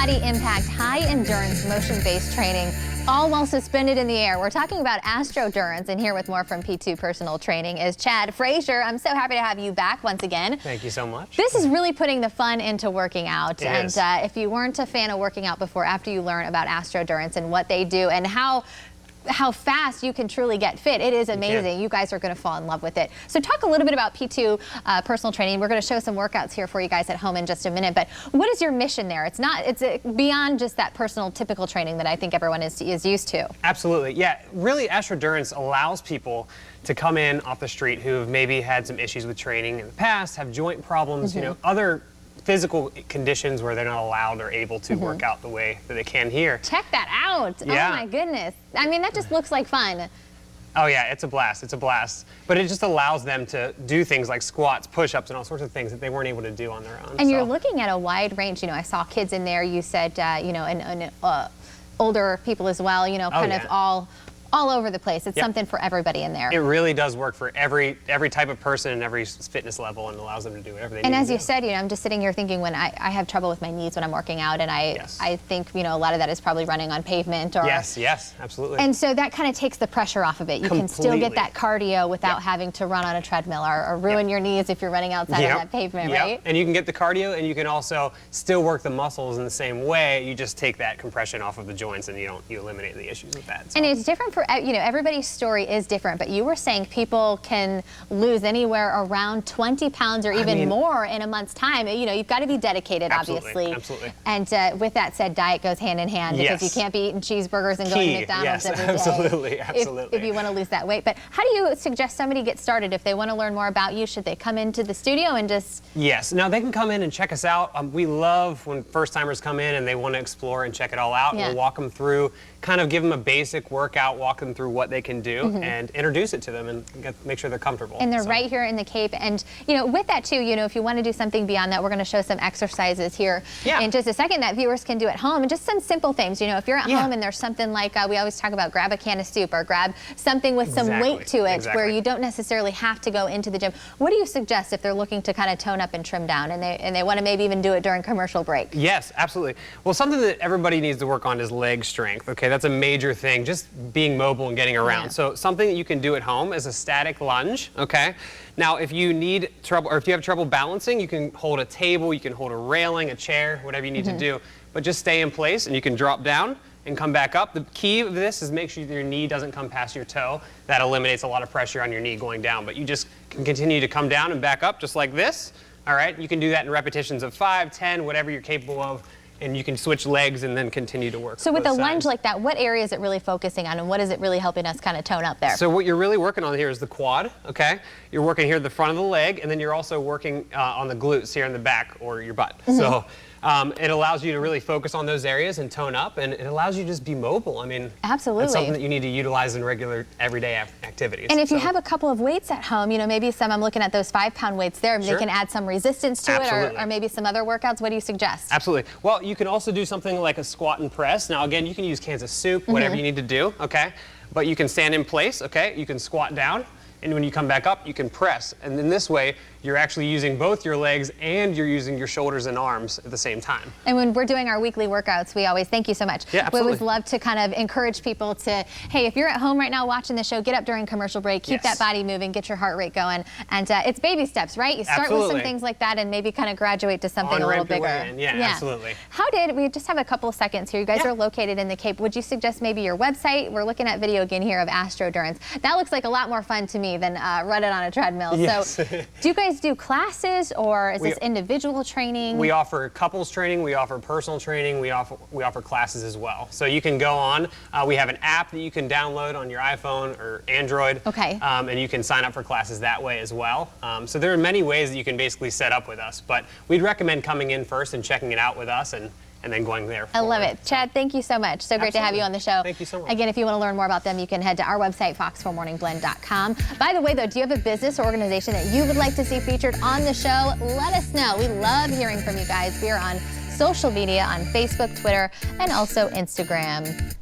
body impact, high endurance, motion-based training, all while suspended in the air. We're talking about Astro-Durance, and here with more from P2 Personal Training is Chad Frazier. I'm so happy to have you back once again. Thank you so much. This is really putting the fun into working out. It is. If you weren't a fan of working out before, after you learn about Astro-Durance and what they do and how fast you can truly get fit. It is amazing. You guys are going to fall in love with it. So talk a little bit about P2 personal training. We're going to show some workouts here for you guys at home in just a minute, but what is your mission there? It's beyond just that personal typical training that I think everyone is used to. Absolutely. Yeah, really Astro-Durance allows people to come in off the street who have maybe had some issues with training in the past, have joint problems, you know, other physical conditions where they're not allowed or able to work out the way that they can here. Check that out. Yeah. Oh my goodness. I mean, that just looks like fun. Oh yeah, it's a blast. It's a blast. But it just allows them to do things like squats, push-ups, and all sorts of things that they weren't able to do on their own. And you're looking at a wide range. You know, I saw kids in there. You said, you know, and older people as well. You know, kind of all over the place. It's something for everybody in there. It really does work for every type of person and every fitness level, and allows them to do whatever they need And as to you do. said, you know, I'm just sitting here thinking when I have trouble with my knees when I'm working out, and I think, you know, a lot of that is probably running on pavement or Yes, absolutely. And so that kind of takes the pressure off of it. You can still get that cardio without having to run on a treadmill or ruin your knees if you're running outside on that pavement, right? And you can get the cardio, and you can also still work the muscles in the same way. You just take that compression off of the joints, and you eliminate the issues with that. So. And it's different for, you know, everybody's story is different, but you were saying people can lose anywhere around 20 pounds or even more in a month's time. You know, you've got to be dedicated, obviously. Absolutely. And with that said, diet goes hand in hand because you can't be eating cheeseburgers and going to McDonald's every day. Absolutely. If you want to lose that weight. But how do you suggest somebody get started if they want to learn more about you? Should they come into the studio and just... Yes. Now, they can come in and check us out. We love when first-timers come in and they want to explore and check it all out. We'll walk them through, kind of give them a basic workout, walk them through what they can do, and introduce it to them and make sure they're comfortable. And they're right here in the Cape. And, you know, with that, too, you know, if you want to do something beyond that, we're going to show some exercises here in just a second that viewers can do at home. And just some simple things. You know, if you're at home and there's something like we always talk about, grab a can of soup or grab something with some weight to it where you don't necessarily have to go into the gym. What do you suggest if they're looking to kind of tone up and trim down and they want to maybe even do it during commercial break? Yes, absolutely. Well, something that everybody needs to work on is leg strength. Okay, that's a major thing, just being mobile and getting around. So something that you can do at home is a static lunge. Okay, now if you need trouble or if you have trouble balancing, you can hold a table, you can hold a railing, a chair, whatever you need to do, but just stay in place and you can drop down and come back up. The key of this is make sure your knee doesn't come past your toe. That eliminates a lot of pressure on your knee going down, but you just can continue to come down and back up just like this. All right, you can do that in repetitions of 5, 10, whatever you're capable of, and you can switch legs and then continue to work. So with a lunge like that, what area is it really focusing on, and what is it really helping us kind of tone up there? So what you're really working on here is the quad, okay? You're working here at the front of the leg, and then you're also working on the glutes here in the back or your butt. So it allows you to really focus on those areas and tone up, and it allows you to just be mobile. I mean, absolutely. It's something that you need to utilize in regular, everyday activities. And if you have a couple of weights at home, you know, maybe I'm looking at those 5-pound weights there, they can add some resistance to it, or maybe some other workouts. What do you suggest? Absolutely. Well, you can also do something like a squat and press. Now, again, you can use cans of soup, whatever you need to do, okay? But you can stand in place, okay? You can squat down, and when you come back up, you can press. And in this way, you're actually using both your legs and you're using your shoulders and arms at the same time. And when we're doing our weekly workouts, we always, thank you so much. Yeah, absolutely. We always love to kind of encourage people to, hey, if you're at home right now watching the show, get up during commercial break, keep that body moving, get your heart rate going. And it's baby steps, right? You start with some things like that and maybe kind of graduate to something a little bigger. Yeah, absolutely. We just have a couple of seconds here. You guys are located in the Cape. Would you suggest maybe your website? We're looking at video again here of Astro-Durance. That looks like a lot more fun to me than running on a treadmill. So do you guys do classes, or is this individual training? We offer couples training, we offer personal training, we offer classes as well. So you can go on, we have an app that you can download on your iPhone or Android. Okay. And you can sign up for classes that way as well. So there are many ways that you can basically set up with us, but we'd recommend coming in first and checking it out with us and then going there. I love it. Chad, thank you so much. So great to have you on the show. Thank you so much. Again, if you want to learn more about them, you can head to our website, fox4morningblend.com. By the way, though, do you have a business or organization that you would like to see featured on the show? Let us know. We love hearing from you guys. We are on social media, on Facebook, Twitter, and also Instagram.